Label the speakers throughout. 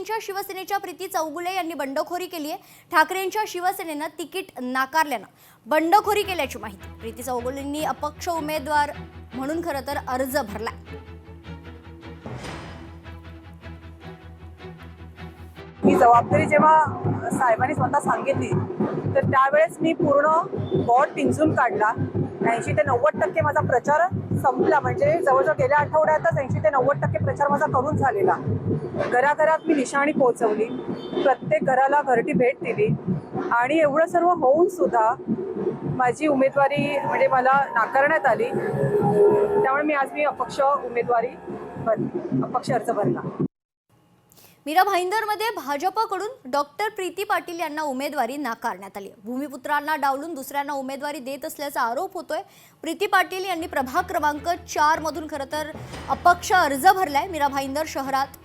Speaker 1: ठाकरेंच्या शिवसेनेच्या प्रीती चौगुले यांनी बंडखोरी केली आहे। ठाकरेंच्या शिवसेनेनं तिकीट नाकारल्यानं बंडखोरी केल्याची माहिती। प्रीती चौगुलेंनी अपक्ष उमेदवार म्हणून खरं तर अर्ज भरला।
Speaker 2: ही जबाबदारी जेव्हा साहेबांनी स्वतः सांगितली तर त्यावेळेस मी पूर्ण बॉट पिंजून काढला। 80 ते 90% माझा प्रचार संपला, म्हणजे जवळजवळ गेल्या आठवड्यातच 80 ते 90% प्रचार माझा करून झालेला। घराघरात मी निशाणी पोहोचवली, प्रत्येक घराला घरटी भेट दिली आणि एवढं सर्व होऊन सुद्धा माझी उमेदवारी म्हणजे मला नाकारण्यात आली। त्यामुळे मी अपक्ष उमेदवारी अपक्ष अर्ज भरला।
Speaker 1: मीरा भाईंदरमध्ये भाजपकडून डॉक्टर प्रीती पाटील यांना उमेदवारी नाकारण्यात आली। भूमिपुत्रांना डावलून दुसऱ्यांना उमेदवारी देत असल्याचा आरोप होतोय। प्रीती पाटील यांनी प्रभाग क्रमांक 4 मधून खरं तर अपक्ष अर्ज भरलाय। मीरा भाईंदर शहरात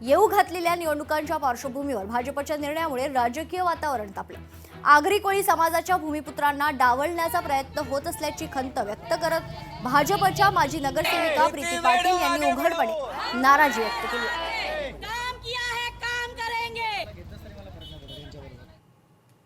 Speaker 1: येऊ घातलेल्या निवडणुकांच्या पार्श्वभूमीवर भाजपच्या निर्णयामुळे राजकीय वातावरण तापले। आगरी कोळी समाजाच्या भूमिपुत्रांना डावलण्याचा प्रयत्न होत असल्याची खंत व्यक्त करत भाजपच्या माजी नगरसेविका प्रीती पाटील यांनी उघडपणे नाराजी व्यक्त केली।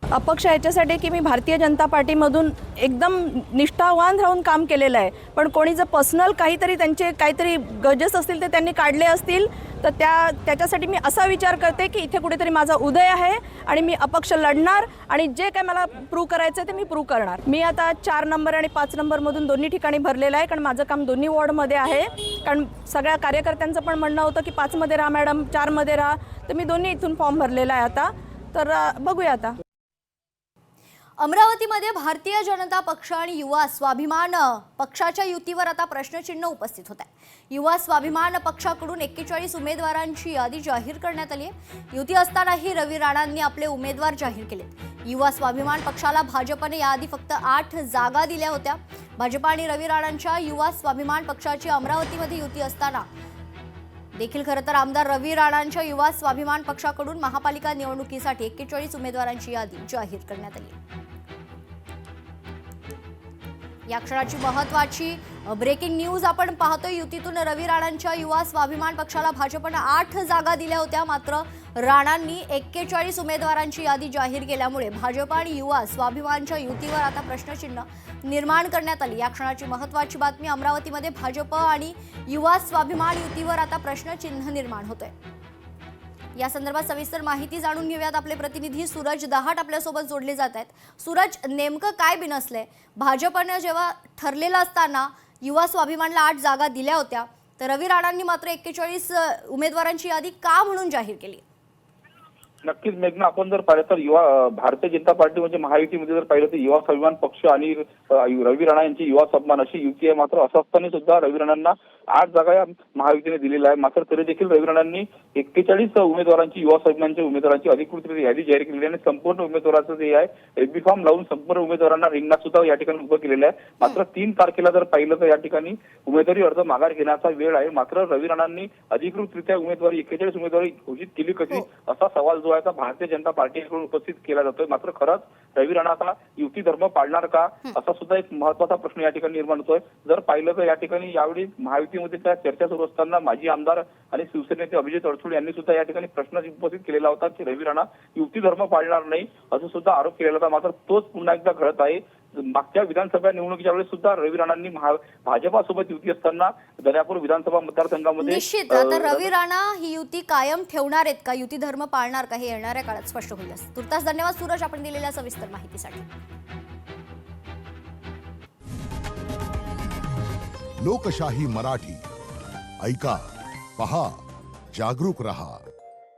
Speaker 3: अपक्ष याच्यासाठी की मी भारतीय जनता पार्टीमधून एकदम निष्ठावान राहून काम केलेलं आहे, पण कोणी जर पर्सनल त्यांचे काहीतरी गजेस असतील ते त्यांनी काढले असतील तर त्याच्यासाठी मी असा विचार करते की इथे कुठेतरी माझा उदय आहे आणि मी अपक्ष लढणार आणि जे काय मला प्रूव्ह करायचं ते मी प्रूव्ह करणार। मी आता 4 नंबर आणि 5 नंबरमधून दोन्ही ठिकाणी भरलेलं आहे, कारण माझं काम दोन्ही वॉर्डमध्ये आहे। कारण सगळ्या कार्यकर्त्यांचं पण म्हणणं होतं की 5 मध्ये राहा मॅडम, 4 मध्ये राहा, तर मी दोन्ही इथून फॉर्म भरलेला आहे आता। तर बघूया आता।
Speaker 1: अमरावतीमध्ये भारतीय जनता पक्ष आणि युवा स्वाभिमान पक्षाच्या युतीवर आता प्रश्नचिन्ह उपस्थित होत आहे। युवा स्वाभिमान पक्षाकडून 41 उमेदवारांची यादी जाहीर करण्यात आली आहे। युती असतानाही रवी राणांनी आपले उमेदवार जाहीर केलेत। युवा स्वाभिमान पक्षाला भाजपने याआधी फक्त 8 जागा दिल्या होत्या। भाजप आणि रवी राणांच्या युवा स्वाभिमान पक्षाची अमरावतीमध्ये युती असताना देखील खरं तर आमदार रवी राणांच्या युवा स्वाभिमान पक्षाकडून महापालिका निवडणुकीसाठी 41 उमेदवारांची यादी जाहीर करण्यात आली। या क्षणाची महत्त्वाची ब्रेकिंग न्यूज आपण पाहतोय। युतीतून रवी राणांच्या युवा स्वाभिमान पक्षाला भाजपने 8 जागा दिल्या होत्या, मात्र राणांनी 41 उमेदवारांची यादी जाहीर केल्यामुळे भाजप आणि युवा स्वाभिमानच्या युतीवर आता प्रश्नचिन्ह निर्माण करण्यात आली। या क्षणाची महत्त्वाची बातमी, अमरावतीमध्ये भाजप आणि युवा स्वाभिमान युतीवर आता प्रश्नचिन्ह निर्माण होतोय। या संदर्भात सविस्तर माहिती जाणून घेऊयात। आपले प्रतिनिधी सूरज दहाट आपल्यासोबत जोडले जात आहेत। सूरज, नेमकं काय बिनसलंय? भाजपने जेव्हा ठरलेलं असताना युवा स्वाभिमानला 8 जागा दिल्या होत्या, तर रवी राणांनी मात्र 41 उमेदवारांची यादी का म्हणून जाहीर केली?
Speaker 4: नक्कीच मेघना, आपण जर पाहिलं तर युवा भारतीय जनता पार्टी म्हणजे महायुतीमध्ये जर पाहिलं तर युवा स्वाभिमान पक्ष आणि रवी राणा यांची युवा स्वाभिमान अशी युती आहे। मात्र असं असताना सुद्धा रवी राणांना 8 जागा या महायुतीने दिलेल्या आहे। मात्र तरी देखील रवी राणांनी 41 उमेदवारांची युवा स्वाभिमानच्या उमेदवारांची अधिकृत यादी जाहीर केलेली आहे आणि संपूर्ण उमेदवाराचं जे आहे एबी फॉर्म लावून संपूर्ण उमेदवारांना रिंगणात सुद्धा या ठिकाणी उभं केलेलं आहे। मात्र 3 तारखेला जर पाहिलं तर या ठिकाणी उमेदवारी अर्ज माघार घेण्याचा वेळ आहे। मात्र रवी राणांनी अधिकृतरित्या उमेदवारी 41 उमेदवारी घोषित केली कशी, असा सवाल जो आहे तो भारतीय जनता पार्टीकडून उपस्थित केला जातोय। मात्र खरंच रवी राणा आता युती धर्म पाळणार का, असा सुद्धा एक महत्त्वाचा प्रश्न या ठिकाणी निर्माण होतोय। जर पाहिलं तर या ठिकाणी यावेळी महायुतीमध्ये त्या चर्चा सुरू असताना माजी आमदार आणि शिवसेनेचे अभिजित अडसूळ यांनी सुद्धा या ठिकाणी प्रश्न उपस्थित केलेला होता की रवी राणा युती धर्म पाळणार नाही, असं सुद्धा आरोप केलेला होता। मात्र तोच पुन्हा एकदा घडत आहे। मागच्या विधानसभा निवडणुकीच्या वेळेस सुद्धा रवी राणांनी भाजपासोबत युती असताना दर्यापूर विधानसभा मतदारसंघामध्ये
Speaker 1: निश्चित आता रवी राणा ही युती कायम ठेवणार आहेत का, युती धर्म पाळणार का, हे येणाऱ्या काळात स्पष्ट होईल। तुर्तास धन्यवाद सूरज, आपण दिलेल्या सविस्तर माहितीसाठी।
Speaker 5: लोकशाही मराठी ऐका, पहा, जागरूक रहा।